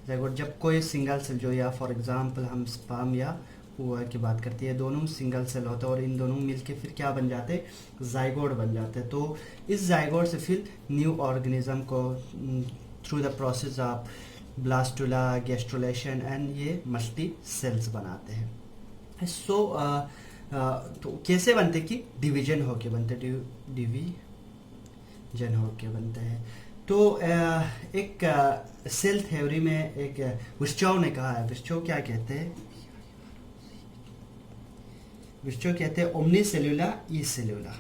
Zygote जब कोई single cell जो, या फॉर एग्जांपल हम स्पर्म या ओवा की बात करते हैं, दोनों सिंगल सेल होते हैं और इन दोनों मिलके फिर क्या बन जाते हैं, जाइगोट बन जाते हैं। तो इस जाइगोट से फिर न्यू ऑर्गेनिज्म को through the process of blastula, gastrulation and ये मल्टी सेल्स बनाते हैं। सो तो कैसे बनते कि डिवीजन होके बनते, डिवीजन होके बनते हैं। तो एक सेल थ्योरी में एक विर्चोव ने कहा है, विर्चोव क्या कहते हैं, विर्चोव कहते हैं ओमनी सेल्यूला ई सेल्यूला,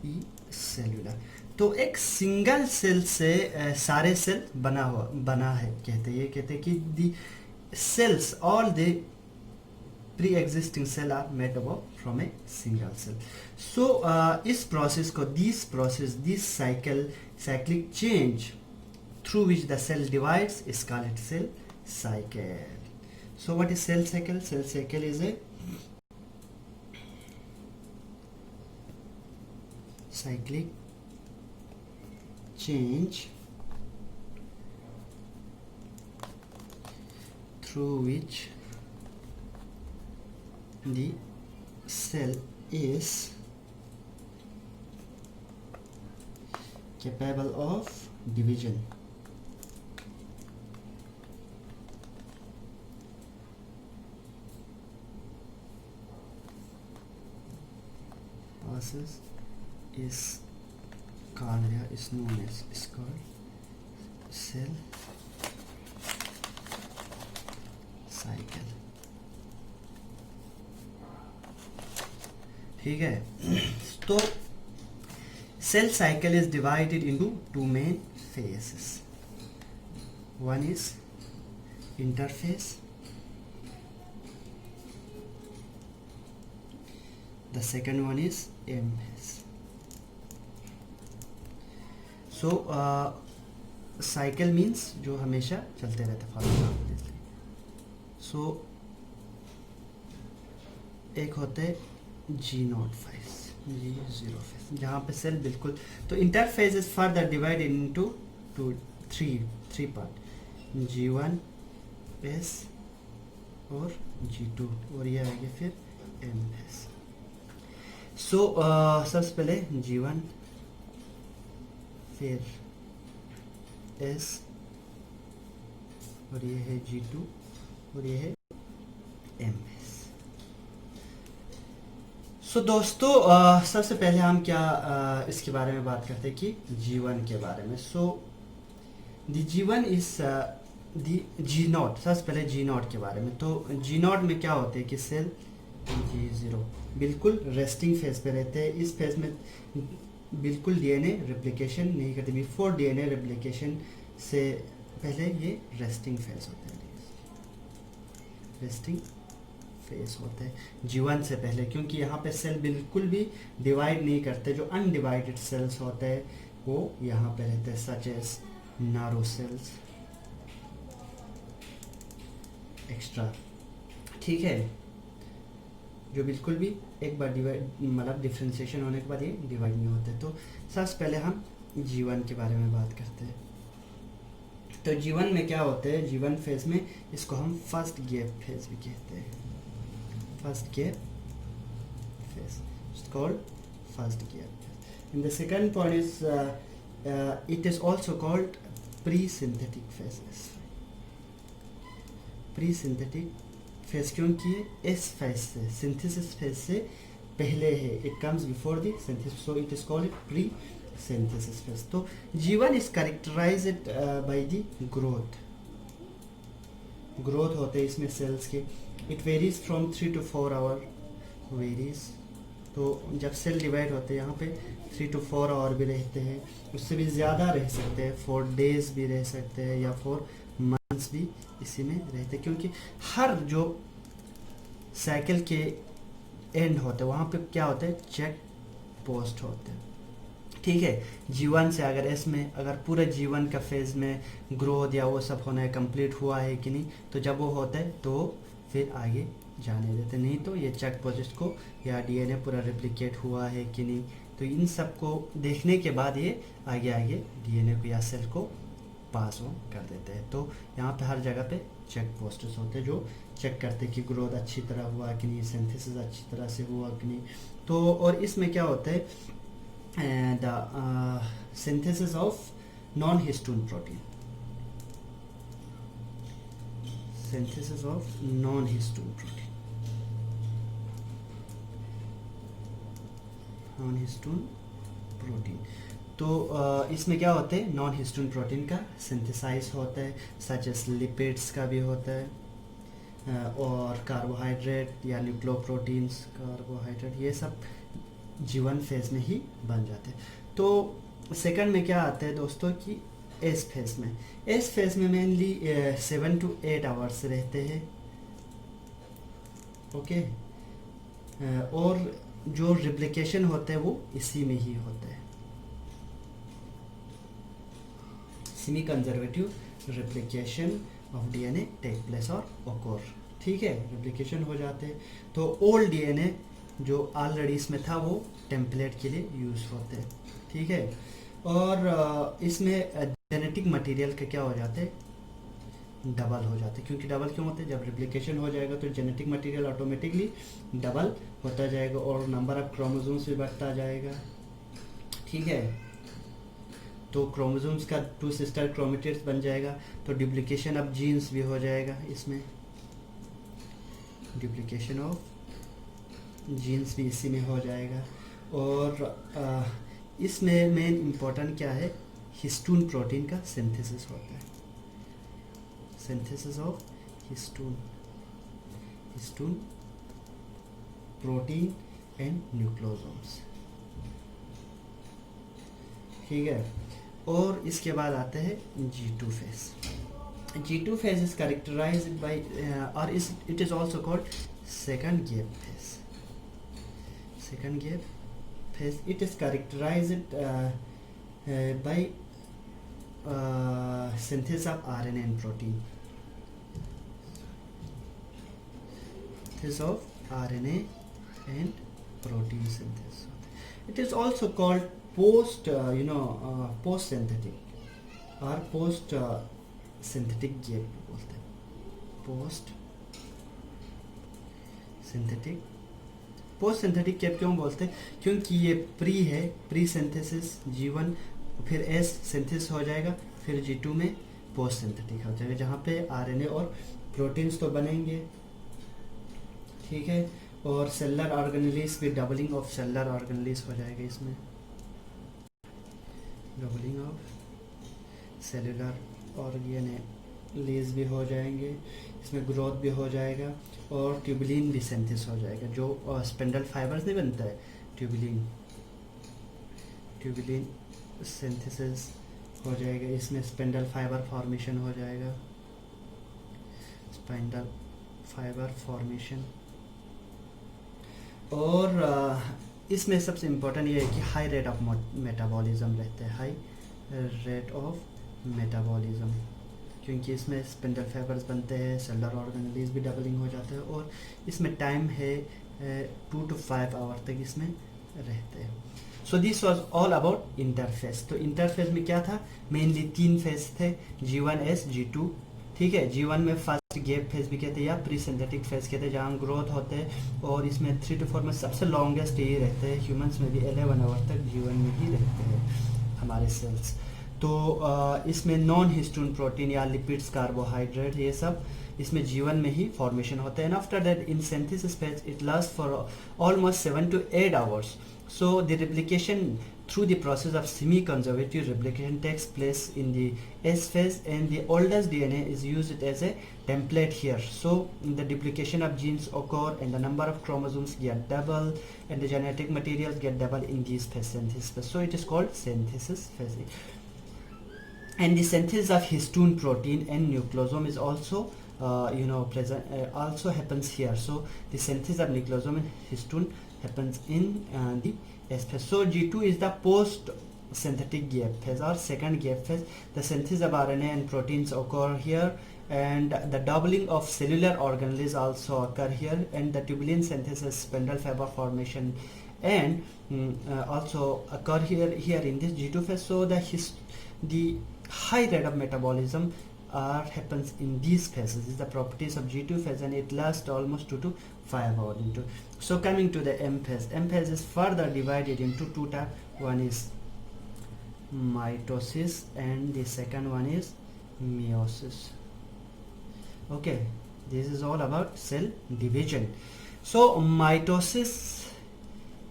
ई सेल्यूला। तो एक सिंगल सेल से सारे सेल बना है कहते हैं। ये कहते हैं कि दी cells, all the pre-existing cell are made up from a single cell. So इस process को, this cyclic change through which the cell divides is called cell cycle. So what is cell cycle? Cell cycle is a cyclic change through which the cell is capable of division. Process is called, is known as, is called cell cycle. ठीक है। तो cell cycle is divided into two main phases. One is interphase, the second one is M phase. So cycle means जो हमेशा चलते रहते, follow. सो एक होते G0 phase, G0 phase, जहाँ पे सेल बिल्कुल, तो interphase is further divided into three part, G1 S और G2, और ये आगे फिर M फेज। सो सबसे पहले G1, फिर S, और ये है G2, और ये है MS। सो दोस्तों सबसे पहले हम क्या इसके बारे में बात करते हैं कि G1 के बारे में। सो दी G1 इज दी G0, सबसे पहले G0 के बारे में। तो G0 में क्या होते हैं कि सेल G0 बिल्कुल रेस्टिंग फेज पे रहते हैं। इस फेज में बिल्कुल डीएनए रेप्लिकेशन नहीं करते, बिफोर डीएनए रेप्लिकेशन से पहले ये रेस्टिंग फेज होते हैं, रेस्टिंग फेज होते हैं G1 से पहले, क्योंकि यहाँ पे सेल बिल्कुल भी डिवाइड नहीं करते। जो अनडिवाइडेड सेल्स होते हैं वो यहाँ पे रहते हैं, सच एज नारो सेल्स एक्स्ट्रा, ठीक है, जो बिल्कुल भी एक बार डिवाइड, मतलब डिफ्रेंशिएशन होने के बाद ये डिवाइड नहीं होते। तो सबसे पहले हम G1 के बारे में बात करते हैं। तो G1 में क्या होते हैं, G1 फेज में इसको हम फर्स्ट गैप फेज भी कहते हैं, first gap phase, it's called first gap phase. In the second point is it is also called pre synthetic phases, pre synthetic phase, क्योंकि इस फेज से, सिंथेसिस फेज से पहले है, it comes before the synthesis, so it is called pre synthesis phase. तो G1 is characterized by the growth होते हैं इसमें सेल्स के। it varies from 3 to 4 hour varies। तो जब सेल डिवाइड होते हैं यहाँ पे 3 to 4 आवर भी रहते हैं, उससे भी ज़्यादा रह सकते हैं, 4 days भी रह सकते हैं, या 4 months भी इसी में रहते हैं, क्योंकि हर जो साइकिल के एंड होते हैं वहाँ पे क्या होते हैं, चेक पोस्ट होते हैं, ठीक है। G1 से अगर इसमें अगर पूरे G1 का फेज में ग्रोथ या वो सब होना है, कंप्लीट हुआ है कि नहीं, तो जब वो होता है तो फिर आगे जाने देते, नहीं तो ये चेक पोस्ट को, या डीएनए पूरा रेप्लिकेट हुआ है कि नहीं, तो इन सब को देखने के बाद ये आगे आगे डीएनए को या सेल को पास ऑन कर देते हैं। तो यहाँ पे हर जगह पे चेक पोस्ट्स होते हैं जो चेक करते हैं कि ग्रोथ अच्छी तरह हुआ कि नहीं, सिंथेसिस अच्छी तरह से हुआ कि नहीं। तो और इसमें क्या होता है, the synthesis of non histone protein, synthesis of non histone protein, non histone protein. तो इसमें क्या होते हैं, नॉन हिस्टोन प्रोटीन का सिंथेसाइज होता है, सच एस लिपिड्स का भी होता है, और कार्बोहाइड्रेट या न्यूक्लियोप्रोटीन्स, कार्बोहाइड्रेट, ये सब G1 फेज में ही बन जाते हैं। तो सेकंड में क्या आता है दोस्तों कि एस फेज में, एस फेज में मेनली 7 to 8 आवर्स रहते हैं, ओके। और जो रिप्लिकेशन होते हैं वो इसी में ही होते हैं, semi conservative replication of DNA take place और ओकोर, ठीक है, रिप्लिकेशन हो जाते हैं। तो ओल्ड डीएनए जो ऑलरेडी इसमें था वो टेम्पलेट के लिए यूज होते हैं, ठीक है। और इसमें जेनेटिक मटेरियल के क्या हो जाते हैं, डबल हो जाते हैं। क्योंकि डबल क्यों होते हैं, जब रिप्लिकेशन हो जाएगा तो जेनेटिक मटेरियल ऑटोमेटिकली डबल होता जाएगा और नंबर ऑफ क्रोमोसोम्स भी बढ़ता जाएगा, ठीक है। तो क्रोमोसोम्स का 2 सिस्टर क्रोमेटिड्स बन जाएगा, तो डुप्लीकेशन ऑफ जीन्स भी हो जाएगा, इसमें डुप्लीकेशन ऑफ जीन्स भी इसी में हो जाएगा। और इसमें मेन इम्पोर्टेंट क्या है, हिस्टोन प्रोटीन का सिंथेसिस होता है, synthesis of histone, histone protein and nucleosomes, ठीक है। और इसके बाद आते हैं G2 phase. G2 phase is characterized by और it is also called second gap phase, second gap phase. It is characterized by synthesis of RNA and protein, synthesis of RNA and protein synthesis. It is also called post post synthetic or post synthetic gap बोलते हैं, post synthetic, post synthetic gap क्यों बोलते हैं, क्योंकि ये pre है, pre synthesis G1, फिर S synthesis हो जाएगा, फिर G2 में पोस्ट सिंथेटिक हो जाएगा, जहाँ पे आरएनए और प्रोटीन्स तो बनेंगे, ठीक है। और सेलुलर ऑर्गेनेलिस भी, डबलिंग ऑफ सेलुलर ऑर्गेनेलिस हो जाएगा इसमें, डबलिंग ऑफ सेलुलर ऑर्गेनेलिस भी हो जाएंगे, इसमें ग्रोथ भी हो जाएगा, और ट्यूबुलिन भी सिंथेसिस हो जाएगा, जो स्पिंडल फाइबर्स नहीं बनता है, ट्यूबुलिन, ट्यूबुलिन सिंथेसिस हो जाएगा, इसमें स्पिंडल फाइबर फॉर्मेशन हो जाएगा, स्पिंडल फाइबर फॉर्मेशन। और इसमें सबसे इम्पोर्टेंट ये है कि हाई रेट ऑफ मेटाबॉलिज्म रहते हैं, हाई रेट ऑफ मेटाबॉलिज्म, क्योंकि इसमें स्पिंडल फाइबर्स बनते हैं, सेलुलर ऑर्गेनेलिस भी डबलिंग हो जाता है, और इसमें टाइम है 2 to 5 आवर तक इसमें रहते हैं। So this was all about interface. तो इंटरफेस में क्या था, मेनली 3 फेज थे, G1, S, G2, ठीक है। G1 में फर्स्ट गैप फेज भी कहते हैं या प्री सिंथेटिक फेज कहते हैं, जहाँ ग्रोथ होते हैं, और इसमें 3 to 4 में सबसे लॉन्गेस्ट ये रहते हैं, ह्यूमंस में भी 11 आवर तक G1 में ही रहते हैं हमारे सेल्स। तो इसमें नॉन हिस्टोन प्रोटीन या लिपिड्स, कार्बोहाइड्रेट, ये सब इसमें G1 में ही फॉर्मेशन होता है। And after that in synthesis phase it last for almost 7 to 8 hours. So the replication through the process of semi-conservative replication takes place in the S phase, and the oldest DNA is used as a template here. So the duplication of genes occur, and the number of chromosomes get double, and the genetic materials get double in this phase, synthesis phase. So it is called synthesis phase. And the synthesis of histone protein and nucleosome is also present, also happens here. So the synthesis of nucleosome and histone happens in the S phase. So G2 is the post synthetic gap phase or second gap phase. The synthesis of RNA and proteins occur here, and the doubling of cellular organelles also occur here, and the tubulin synthesis, spindle fiber formation, and also occur here in this G2 phase. So the high rate of metabolism happens in these phases. This is the properties of G2 phase, and it lasts almost 2 to 5 hours into. So coming to the M phase. M phase is further divided into two types. One is mitosis and the second one is meiosis. Okay, this is all about cell division. So mitosis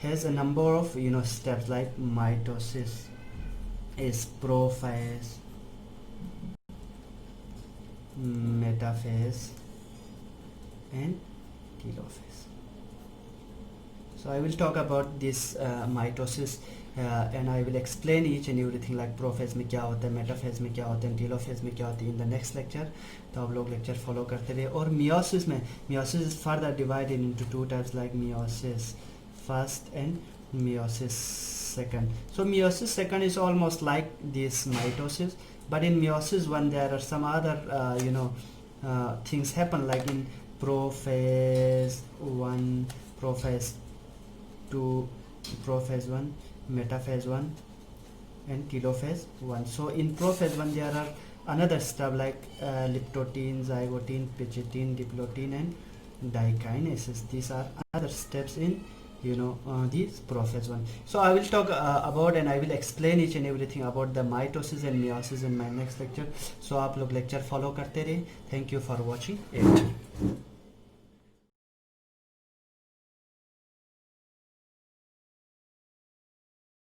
has a number of steps, like mitosis is prophase, metaphase and telophase. So I will talk about this mitosis and I will explain each and everything, like prophase में क्या होता है, metaphase में क्या होता है, telophase में क्या होता है, in the next lecture. तो आप लोग lecture follow करते रहे. और meiosis में, meiosis is further divided into two types, like meiosis first and meiosis second. So meiosis second is almost like this mitosis, but in meiosis one there are some other things happen, like in prophase 1, prophase 2, prophase 1, metaphase 1 and telophase 1. So in prophase 1 there are another step like liptotin, zygotine, pidgeotine, diplotin and dikinases. These are other steps in this prophase 1. So I will talk about and I will explain each and everything about the mitosis and meiosis in my next lecture. So आप लोग lecture follow करते रहे. Thank you for watching it.